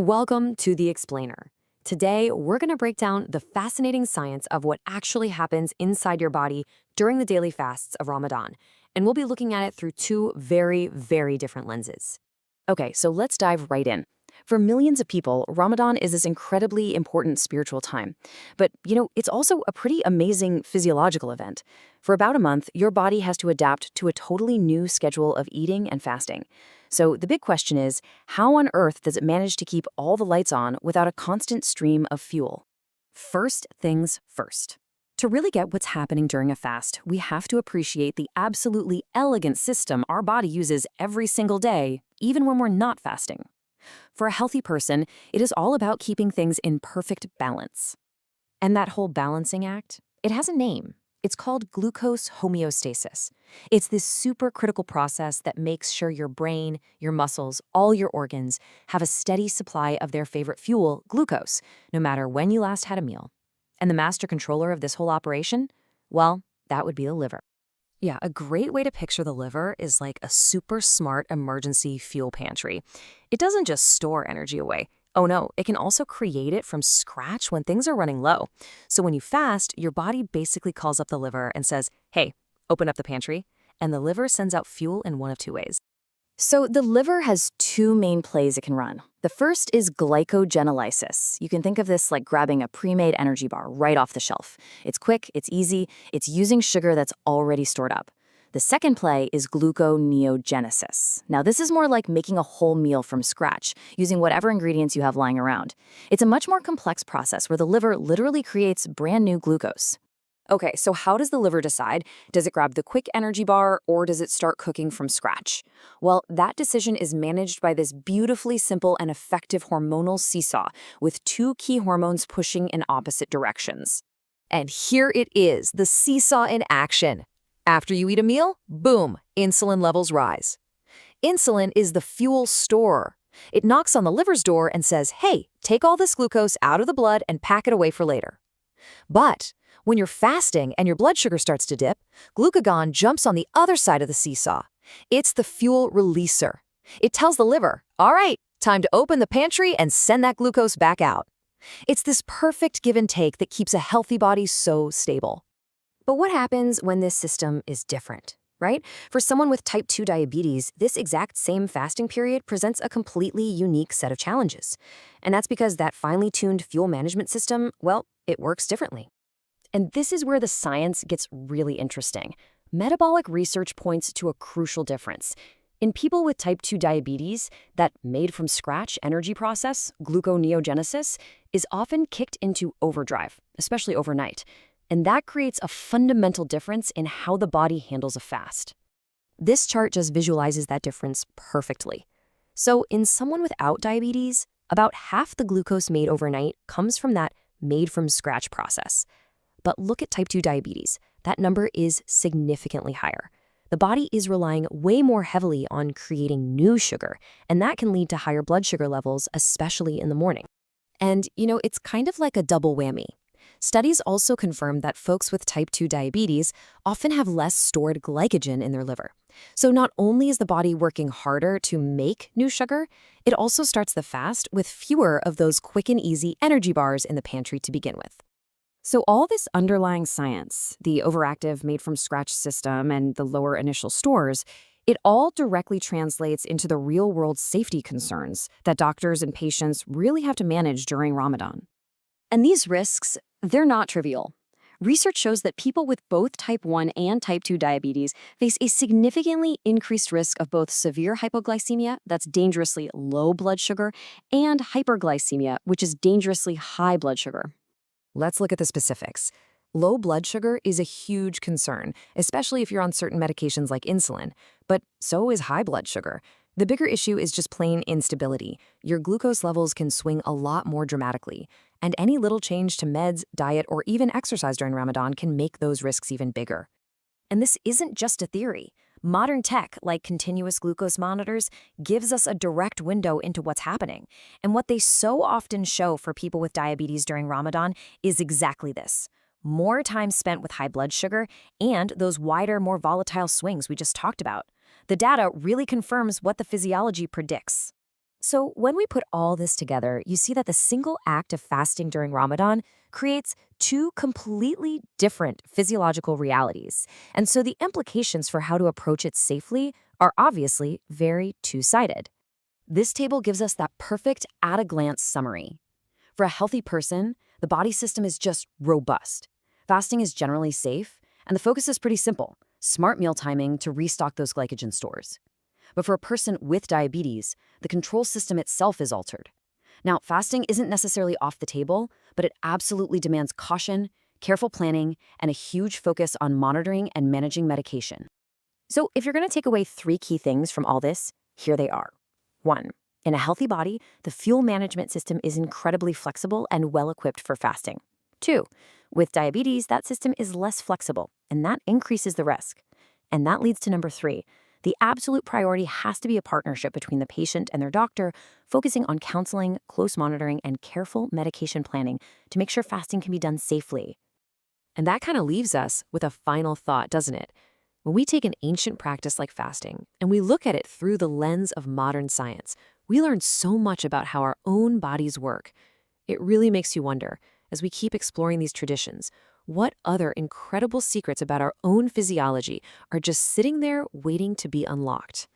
Welcome to The Explainer. Today, we're going to break down the fascinating science of what actually happens inside your body during the daily fasts of Ramadan, and we'll be looking at it through two very, very different lenses. Okay, so let's dive right in. For millions of people, Ramadan is this incredibly important spiritual time. But, it's also a pretty amazing physiological event. For about a month, your body has to adapt to a totally new schedule of eating and fasting. So the big question is, how on earth does it manage to keep all the lights on without a constant stream of fuel? First things first. To really get what's happening during a fast, we have to appreciate the absolutely elegant system our body uses every single day, even when we're not fasting. For a healthy person, it is all about keeping things in perfect balance. And that whole balancing act, it has a name. It's called glucose homeostasis. It's this super critical process that makes sure your brain, your muscles, all your organs have a steady supply of their favorite fuel, glucose, no matter when you last had a meal. And the master controller of this whole operation? Well, that would be the liver. Yeah, a great way to picture the liver is like a super smart emergency fuel pantry. It doesn't just store energy away. Oh no, it can also create it from scratch when things are running low. So when you fast, your body basically calls up the liver and says, hey, open up the pantry. And the liver sends out fuel in one of two ways. So the liver has two main plays it can run. The first is glycogenolysis. You can think of this like grabbing a pre-made energy bar right off the shelf. It's quick, it's easy, it's using sugar that's already stored up. The second play is gluconeogenesis. Now this is more like making a whole meal from scratch, using whatever ingredients you have lying around. It's a much more complex process where the liver literally creates brand new glucose. Okay, so how does the liver decide? Does it grab the quick energy bar or does it start cooking from scratch? Well, that decision is managed by this beautifully simple and effective hormonal seesaw with two key hormones pushing in opposite directions. And here it is, the seesaw in action. After you eat a meal, boom, insulin levels rise. Insulin is the fuel storer. It knocks on the liver's door and says, hey, take all this glucose out of the blood and pack it away for later. But when you're fasting and your blood sugar starts to dip, glucagon jumps on the other side of the seesaw. It's the fuel releaser. It tells the liver, all right, time to open the pantry and send that glucose back out. It's this perfect give and take that keeps a healthy body so stable. But what happens when this system is different, right? For someone with type 2 diabetes, this exact same fasting period presents a completely unique set of challenges. And that's because that finely tuned fuel management system, well, it works differently. And this is where the science gets really interesting. Metabolic research points to a crucial difference. In people with type 2 diabetes, that made-from-scratch energy process, gluconeogenesis, is often kicked into overdrive, especially overnight. And that creates a fundamental difference in how the body handles a fast. This chart just visualizes that difference perfectly. So in someone without diabetes, about half the glucose made overnight comes from that made-from-scratch process. But look at type 2 diabetes. That number is significantly higher. The body is relying way more heavily on creating new sugar, and that can lead to higher blood sugar levels, especially in the morning. And, it's kind of like a double whammy. Studies also confirm that folks with type 2 diabetes often have less stored glycogen in their liver. So not only is the body working harder to make new sugar, it also starts the fast with fewer of those quick and easy energy bars in the pantry to begin with. So all this underlying science, the overactive made-from-scratch system and the lower initial stores, it all directly translates into the real-world safety concerns that doctors and patients really have to manage during Ramadan. And these risks, they're not trivial. Research shows that people with both type 1 and type 2 diabetes face a significantly increased risk of both severe hypoglycemia, that's dangerously low blood sugar, and hyperglycemia, which is dangerously high blood sugar. Let's look at the specifics. Low blood sugar is a huge concern, especially if you're on certain medications like insulin, but so is high blood sugar. The bigger issue is just plain instability. Your glucose levels can swing a lot more dramatically, and any little change to meds, diet, or even exercise during Ramadan can make those risks even bigger. And this isn't just a theory. Modern tech, like continuous glucose monitors, gives us a direct window into what's happening. And what they so often show for people with diabetes during Ramadan is exactly this. More time spent with high blood sugar and those wider, more volatile swings we just talked about. The data really confirms what the physiology predicts. So, when we put all this together, you see that the single act of fasting during Ramadan creates two completely different physiological realities. And so, the implications for how to approach it safely are obviously very two sided. This table gives us that perfect at a glance summary. For a healthy person, the body system is just robust. Fasting is generally safe, and the focus is pretty simple: smart meal timing to restock those glycogen stores. But for a person with diabetes, the control system itself is altered. Now, fasting isn't necessarily off the table, but it absolutely demands caution, careful planning, and a huge focus on monitoring and managing medication. So, if you're going to take away three key things from all this, here they are. 1. In a healthy body, the fuel management system is incredibly flexible and well equipped for fasting. 2. With diabetes, that system is less flexible, and that increases the risk. And that leads to number 3. The absolute priority has to be a partnership between the patient and their doctor, focusing on counseling, close monitoring, and careful medication planning to make sure fasting can be done safely. And that kind of leaves us with a final thought, doesn't it? When we take an ancient practice like fasting and we look at it through the lens of modern science, we learn so much about how our own bodies work. It really makes you wonder, as we keep exploring these traditions, what other incredible secrets about our own physiology are just sitting there waiting to be unlocked.